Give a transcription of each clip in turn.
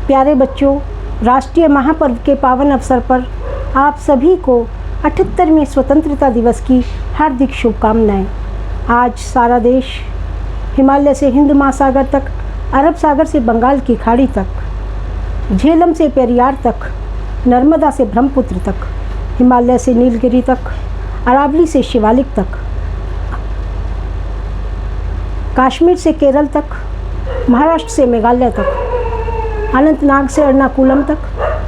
प्यारे बच्चों, राष्ट्रीय महापर्व के पावन अवसर पर आप सभी को 78वें स्वतंत्रता दिवस की हार्दिक शुभकामनाएं। आज सारा देश हिमालय से हिंद महासागर तक, अरब सागर से बंगाल की खाड़ी तक, झेलम से पेरियार तक, नर्मदा से ब्रह्मपुत्र तक, हिमालय से नीलगिरी तक, अरावली से शिवालिक तक, कश्मीर से केरल तक, महाराष्ट्र से मेघालय तक, अनंतनाग से एर्नाकुलम तक,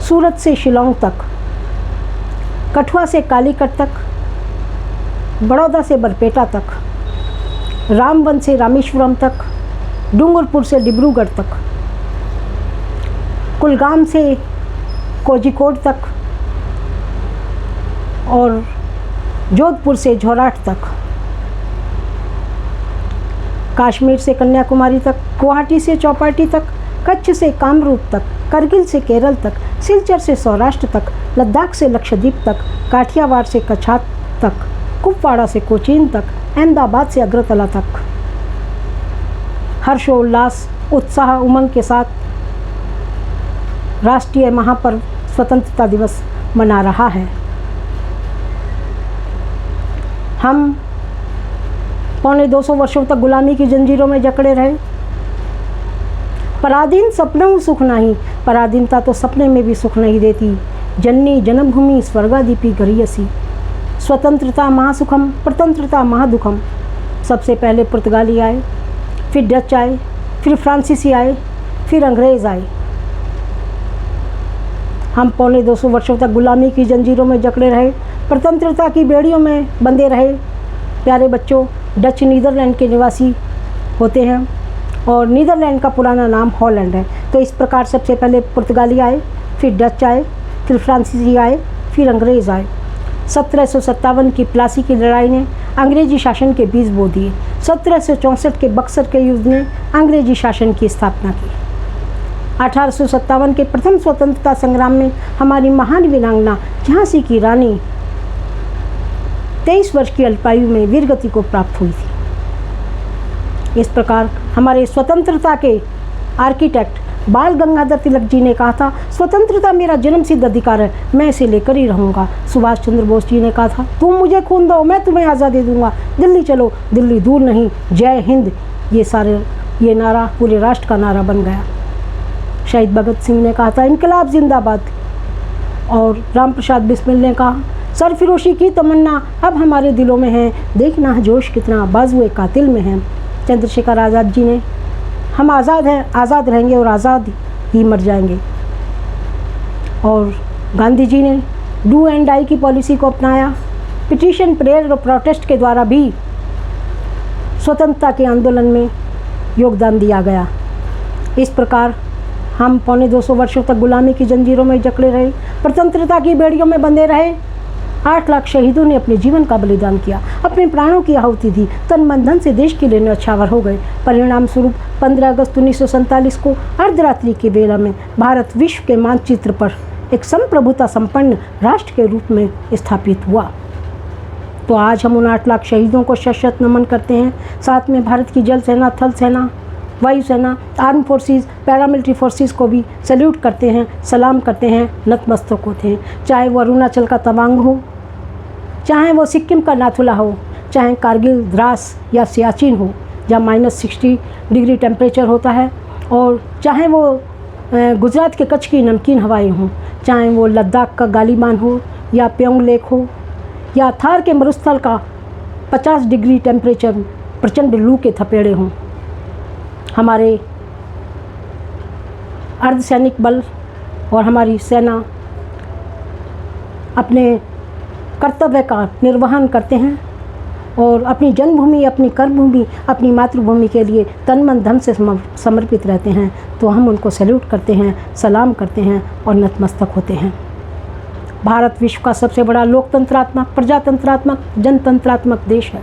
सूरत से शिलांग तक, कठुआ से कालीकट तक, बड़ौदा से बरपेटा तक, रामबन से रामेश्वरम तक, डूंगरपुर से डिब्रूगढ़ तक, कुलगाम से कोझिकोड तक और जोधपुर से जोरहाट तक, कश्मीर से कन्याकुमारी तक, गुवाहाटी से चौपाटी तक, कच्छ से कामरूप तक, करगिल से केरल तक, सिलचर से सौराष्ट्र तक, लद्दाख से लक्षद्वीप तक, काठियावाड़ से कच्छात तक, कुपवाड़ा से कोचीन तक, अहमदाबाद से अगरतला तक हर्षोल्लास, उत्साह, उमंग के साथ राष्ट्रीय महापर्व स्वतंत्रता दिवस मना रहा है। हम पौने 200 वर्षों तक गुलामी की जंजीरों में जकड़े रहे। पराधीन सपनों सुख नहीं, पराधीनता तो सपने में भी सुख नहीं देती। जननी जन्मभूमि स्वर्गादीपी गरियसी, स्वतंत्रता महासुखम प्रतंत्रता महादुखम। सबसे पहले पुर्तगाली आए, फिर डच आए, फिर फ्रांसीसी आए, फिर अंग्रेज़ आए। हम पौने 200 वर्षों तक गुलामी की जंजीरों में जकड़े रहे, प्रतंत्रता की बेड़ियों में बंधे रहे। प्यारे बच्चों, डच नीदरलैंड के निवासी होते हैं और नीदरलैंड का पुराना नाम हॉलैंड है। तो इस प्रकार सबसे पहले पुर्तगाली आए, फिर डच आए, फिर फ्रांसीसी आए, फिर अंग्रेज़ आए। 1757 की प्लासी की लड़ाई ने अंग्रेजी शासन के बीज बो दिए। 1764 के बक्सर के युद्ध ने अंग्रेजी शासन की स्थापना की। 1857 के प्रथम स्वतंत्रता संग्राम में हमारी महान वीरांगना झांसी की रानी 23 वर्ष की अल्पायु में वीरगति को प्राप्त हुई थी। इस प्रकार हमारे स्वतंत्रता के आर्किटेक्ट बाल गंगाधर तिलक जी ने कहा था, स्वतंत्रता मेरा जन्मसिद्ध अधिकार है, मैं इसे लेकर ही रहूँगा। सुभाष चंद्र बोस जी ने कहा था, तुम मुझे खून दो, मैं तुम्हें आज़ादी दूंगा। दिल्ली चलो, दिल्ली दूर नहीं, जय हिंद। ये नारा पूरे राष्ट्र का नारा बन गया। शहीद भगत सिंह ने कहा था, इनकलाब जिंदाबाद। और राम प्रसाद बिस्मिल ने कहा, सरफिरोशी की तमन्ना अब हमारे दिलों में है, देखना है जोश कितना बाजुए कातिल में है। चंद्रशेखर आज़ाद जी ने, हम आज़ाद हैं, आज़ाद रहेंगे और आज़ाद ही मर जाएंगे। और गांधी जी ने डू एंड डाई की पॉलिसी को अपनाया। पिटीशन, प्रेयर और प्रोटेस्ट के द्वारा भी स्वतंत्रता के आंदोलन में योगदान दिया गया। इस प्रकार हम पौने 200 वर्षों तक गुलामी की जंजीरों में जकड़े रहे, प्रतंत्रता की बेड़ियों में बंधे रहे। 8 लाख शहीदों ने अपने जीवन का बलिदान किया, अपने प्राणों की आहुति दी, तन मन धन से देश के लिए न्यौछावर हो गए। परिणाम स्वरूप 15 अगस्त 1947 को अर्धरात्रि की बेला में भारत विश्व के मानचित्र पर एक संप्रभुता संपन्न राष्ट्र के रूप में स्थापित हुआ। तो आज हम उन 8 लाख शहीदों को शत नमन करते हैं। साथ में भारत की जल सेना, थल सेना, वायुसेना, आर्म फोर्सेस, पैरामिलिट्री फोर्सेस को भी सैल्यूट करते हैं, सलाम करते हैं, नतमस्तक होते हैं। चाहे वो अरुणाचल का तवांग हो, चाहे वो सिक्किम का नाथुला हो, चाहे कारगिल, द्रास या सियाचिन हो जहाँ -60 डिग्री टेम्परेचर होता है, और चाहे वो गुजरात के कच्छ की नमकीन हवाएं हों, चाहे वो लद्दाख का गालीबान हो या प्योंग लेक हो, या थार के मरुस्थल का 50 डिग्री टेम्परेचर प्रचंड लू के थपेड़े हों। हमारे अर्धसैनिक बल और हमारी सेना अपने कर्तव्य का निर्वहन करते हैं और अपनी जन्मभूमि, अपनी कर्मभूमि, अपनी मातृभूमि के लिए तन मन धन से समर्पित रहते हैं। तो हम उनको सैल्यूट करते हैं, सलाम करते हैं और नतमस्तक होते हैं। भारत विश्व का सबसे बड़ा लोकतंत्रात्मक, प्रजातंत्रात्मक, जनतंत्रात्मक देश है।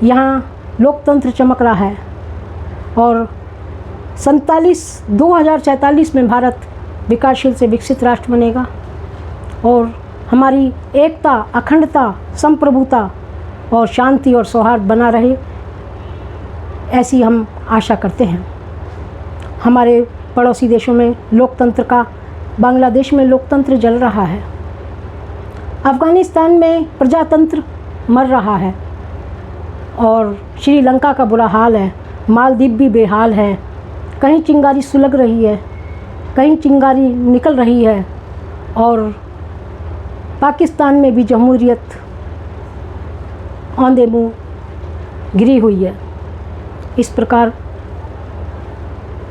यहाँ लोकतंत्र चमक रहा है और 2047 में भारत विकासशील से विकसित राष्ट्र बनेगा और हमारी एकता, अखंडता, संप्रभुता और शांति और सौहार्द बना रहे, ऐसी हम आशा करते हैं। हमारे पड़ोसी देशों में लोकतंत्र का, बांग्लादेश में लोकतंत्र जल रहा है, अफ़गानिस्तान में प्रजातंत्र मर रहा है और श्रीलंका का बुरा हाल है, मालदीव भी बेहाल है। कहीं चिंगारी सुलग रही है, कहीं चिंगारी निकल रही है और पाकिस्तान में भी जमहूरियत औंधे मुँह गिरी हुई है। इस प्रकार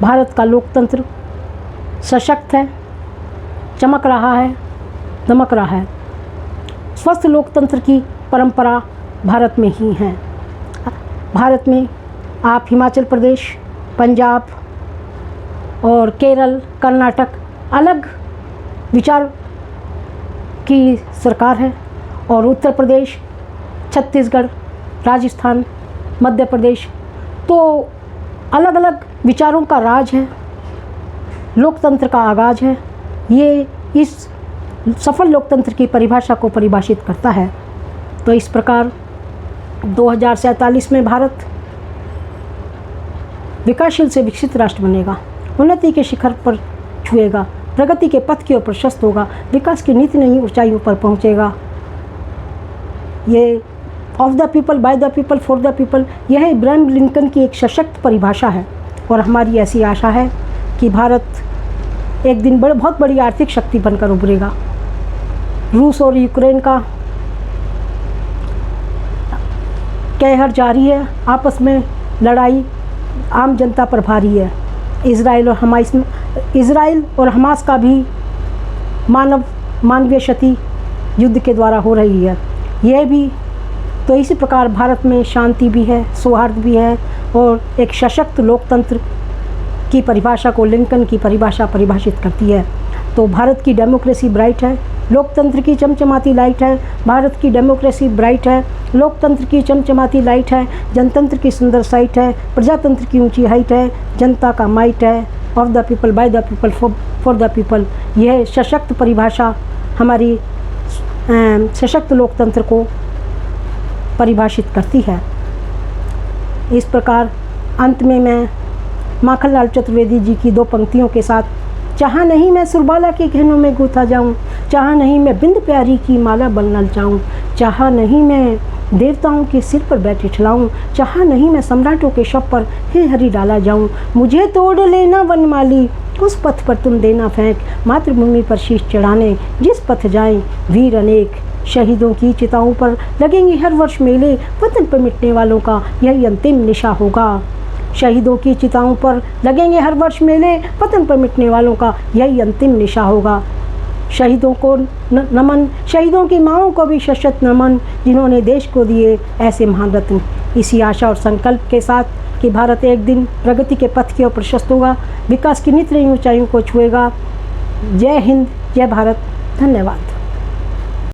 भारत का लोकतंत्र सशक्त है, चमक रहा है, दमक रहा है। स्वस्थ लोकतंत्र की परंपरा भारत में ही है। भारत में आप हिमाचल प्रदेश, पंजाब और केरल, कर्नाटक अलग विचार की सरकार है और उत्तर प्रदेश, छत्तीसगढ़, राजस्थान, मध्य प्रदेश तो अलग अलग विचारों का राज है, लोकतंत्र का आगाज है। ये इस सफल लोकतंत्र की परिभाषा को परिभाषित करता है। तो इस प्रकार 2047 में भारत विकासशील से विकसित राष्ट्र बनेगा, उन्नति के शिखर पर छुएगा, प्रगति के पथ की ओर प्रशस्त होगा, विकास की नीति नई ऊंचाइयों पर पहुंचेगा। ये of the people, by the people, for the people, यह इब्राहिम लिंकन की एक सशक्त परिभाषा है और हमारी ऐसी आशा है कि भारत एक दिन बहुत बड़ी आर्थिक शक्ति बनकर उभरेगा। रूस और यूक्रेन का कहर जारी है, आपस में लड़ाई आम जनता पर भारी है। इज़राइल और हमास का भी मानवीय क्षति युद्ध के द्वारा हो रही है। यह भी तो इसी प्रकार भारत में शांति भी है, सौहार्द भी है और एक सशक्त लोकतंत्र की परिभाषा को लिंकन की परिभाषा परिभाषित करती है। तो भारत की डेमोक्रेसी ब्राइट है, लोकतंत्र की चमचमाती लाइट है। भारत की डेमोक्रेसी ब्राइट है, लोकतंत्र की चमचमाती लाइट है, जनतंत्र की सुंदर साइट है, प्रजातंत्र की ऊंची हाइट है, जनता का माइट है, of the people, by the people, for the people. यह सशक्त परिभाषा हमारी सशक्त लोकतंत्र को परिभाषित करती है। इस प्रकार अंत में मैं माखनलाल चतुर्वेदी जी की 2 पंक्तियों के साथ, चाहा नहीं मैं सुरबाला के गहनों में गूथा जाऊं, चाहा नहीं मैं बिंद प्यारी की माला बनना चाहूं, चाहा नहीं मैं देवताओं के सिर पर बैठे ठहराऊं, चाहा नहीं मैं सम्राटों के शव पर हे हरि डाला जाऊं, मुझे तोड़ लेना वनमाली, उस पथ पर तुम देना फेंक, मातृभूमि पर शीश चढ़ाने जिस पथ जाएं वीर अनेक, शहीदों की चिताओं पर लगेंगे हर वर्ष मेले, वतन पर मिटने वालों का यही अंतिम निशा होगा। शहीदों की चिताओं पर लगेंगे हर वर्ष मेले, वतन पर मिटने वालों का यही अंतिम निशा होगा। शहीदों को नमन, शहीदों की माँओं को भी सशक्त नमन, जिन्होंने देश को दिए ऐसे महान रत्न। इसी आशा और संकल्प के साथ कि भारत एक दिन प्रगति के पथ की ओर प्रशस्त होगा, विकास की नित नई ऊंचाइयों को छुएगा। जय हिंद, जय भारत, धन्यवाद।